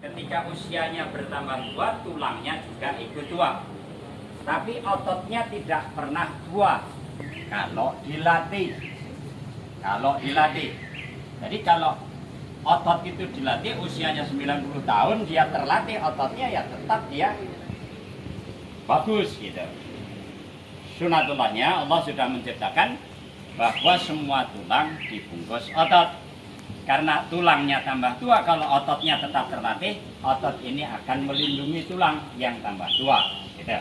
Ketika usianya bertambah tua, tulangnya juga ikut tua. Tapi ototnya tidak pernah tua kalau dilatih. Jadi kalau otot itu dilatih usianya 90 tahun, dia terlatih ototnya, ya tetap dia bagus gitu. Sunatullahnya Allah sudah menciptakan bahwa semua tulang dibungkus otot. Karena tulangnya tambah tua, kalau ototnya tetap terlatih, otot ini akan melindungi tulang yang tambah tua gitu.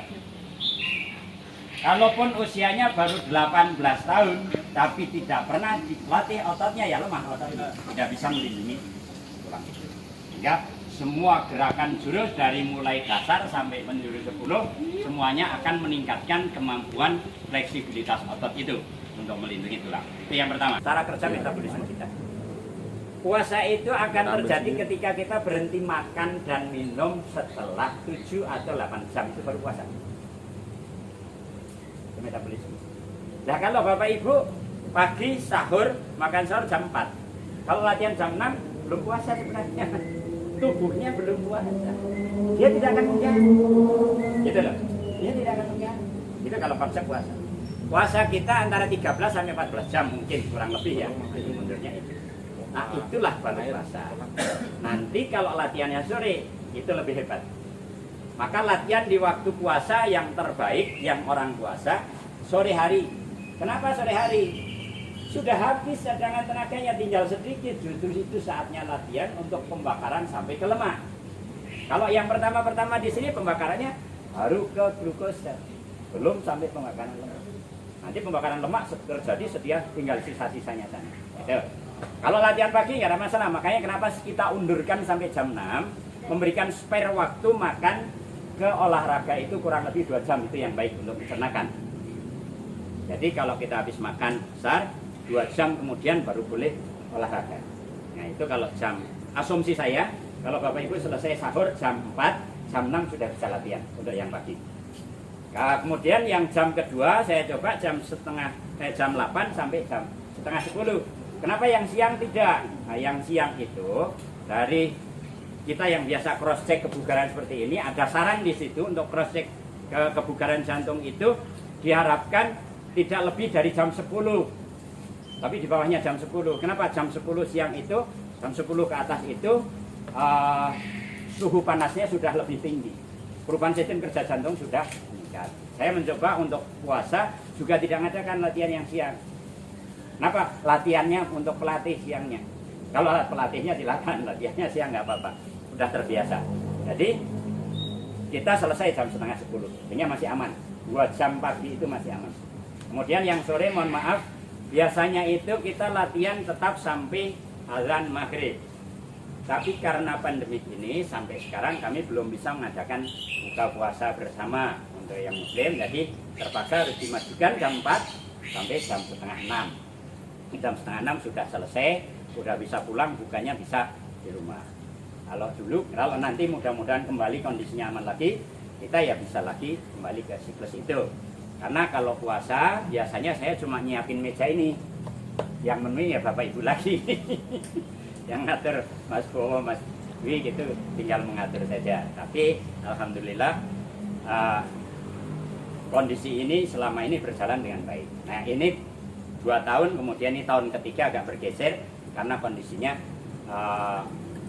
Kalaupun usianya baru 18 tahun tapi tidak pernah dilatih ototnya, ya lemah otot itu, tidak bisa melindungi tulang itu. Sehingga semua gerakan jurus dari mulai dasar sampai menjurus 10 semuanya akan meningkatkan kemampuan fleksibilitas otot itu untuk melindungi tulang. Itu yang pertama. Cara kerja metabolisme kita. Puasa itu akan terjadi ketika kita berhenti makan dan minum setelah 7 atau 8 jam, itu baru puasa. Itu metabolisme. Nah kalau Bapak Ibu pagi sahur, makan sahur jam 4. Kalau latihan jam 6 belum puasa sebenarnya. Tubuhnya belum puasa. Dia tidak akan mengganggu. Gitu loh. Dia tidak akan mengganggu. Itu kalau konsep puasa. Puasa kita antara 13 sampai 14 jam mungkin kurang lebih ya. Itu mundurnya itu. Nah itulah baru puasa. Nanti kalau latihannya sore itu lebih hebat. Maka latihan di waktu puasa yang terbaik, yang orang puasa sore hari. Kenapa sore hari? Sudah habis cadangan tenaganya, tinggal sedikit. Justru itu saatnya latihan untuk pembakaran sampai ke lemak. Kalau yang pertama di sini pembakarannya baru ke glukosa, belum sampai pembakaran lemak. Nanti pembakaran lemak terjadi setelah tinggal sisa-sisanya sana. Gitu. Kalau latihan pagi nggak ada masalah, makanya kenapa kita undurkan sampai jam 6, memberikan spare waktu makan ke olahraga itu kurang lebih 2 jam, itu yang baik untuk pencernaan. Jadi kalau kita habis makan besar, 2 jam kemudian baru boleh olahraga. Nah itu kalau jam, asumsi saya, kalau Bapak Ibu selesai sahur jam 4, jam 6 sudah bisa latihan untuk yang pagi. Kemudian yang jam kedua saya coba jam 8 sampai jam setengah 10. Kenapa yang siang tidak? Nah, yang siang itu dari kita yang biasa cross check kebugaran seperti ini, ada saran di situ untuk cross check kebugaran jantung itu diharapkan tidak lebih dari jam 10. Tapi di bawahnya jam 10. Kenapa jam 10 siang itu, jam 10 ke atas itu suhu panasnya sudah lebih tinggi. Perubahan sistem kerja jantung sudah meningkat. Saya mencoba untuk puasa juga tidak mengadakan latihan yang siang. Kenapa? Latihannya untuk pelatih siangnya. Kalau pelatihnya silakan, latihannya siang nggak apa-apa. Sudah terbiasa. Jadi kita selesai jam setengah 10, sehingga masih aman. 2 jam pagi itu masih aman. Kemudian yang sore mohon maaf, biasanya itu kita latihan tetap sampai azan maghrib. Tapi karena pandemi ini sampai sekarang kami belum bisa mengadakan buka puasa bersama untuk yang muslim. Jadi terpaksa harus dimajukan jam 4 sampai jam setengah 6. Jam setengah 6 sudah selesai, sudah bisa pulang, bukanya bisa di rumah. Kalau nanti mudah-mudahan kembali kondisinya aman lagi, kita ya bisa lagi kembali ke siklus itu. Karena kalau puasa biasanya saya cuma nyiapin meja ini, yang menu ya Bapak Ibu lagi. Yang ngatur Mas Bowo, Mas Wi gitu, tinggal mengatur saja. Tapi alhamdulillah kondisi ini selama ini berjalan dengan baik. Nah ini 2 tahun, kemudian ini tahun ketiga agak bergeser karena kondisinya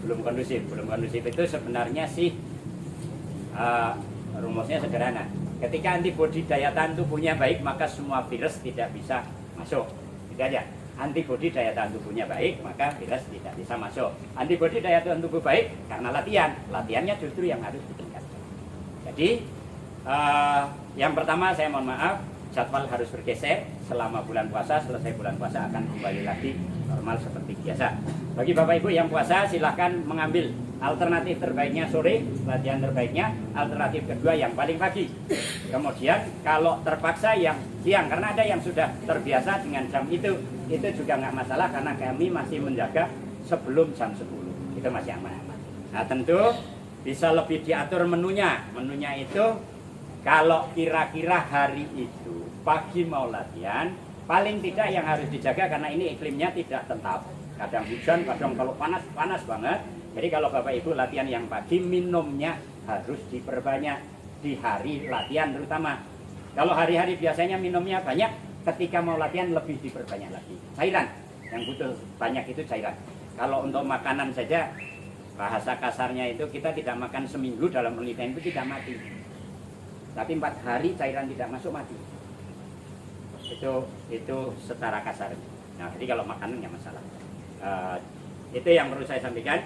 belum kondusif. Belum kondusif itu sebenarnya sih rumusnya sederhana. Ketika antibodi daya tahan tubuhnya baik, maka semua virus tidak bisa masuk. Tidak aja. Antibodi daya tahan tubuhnya baik, maka virus tidak bisa masuk. Antibodi daya tahan tubuh baik karena latihan. Latihannya justru yang harus ditingkatkan. Jadi yang pertama saya mohon maaf, jadwal harus bergeser selama bulan puasa. Selesai bulan puasa akan kembali lagi normal seperti biasa. Bagi Bapak Ibu yang puasa silahkan mengambil alternatif terbaiknya sore, latihan terbaiknya. Alternatif kedua yang paling pagi. Kemudian kalau terpaksa yang siang, karena ada yang sudah terbiasa dengan jam itu juga nggak masalah karena kami masih menjaga sebelum jam 10. Itu masih aman. Nah tentu bisa lebih diatur menunya. Menunya itu kalau kira-kira hari itu pagi mau latihan, paling tidak yang harus dijaga karena ini iklimnya tidak tetap. Kadang hujan, kadang kalau panas, panas banget. Jadi kalau Bapak Ibu latihan yang pagi, minumnya harus diperbanyak di hari latihan terutama. Kalau hari-hari biasanya minumnya banyak, ketika mau latihan lebih diperbanyak lagi. Cairan, yang butuh banyak itu cairan. Kalau untuk makanan saja, bahasa kasarnya itu kita tidak makan seminggu dalam penelitian itu tidak mati. Tapi 4 hari cairan tidak masuk mati. Itu secara kasar. Nah, jadi kalau makanan nggak masalah. Itu yang perlu saya sampaikan.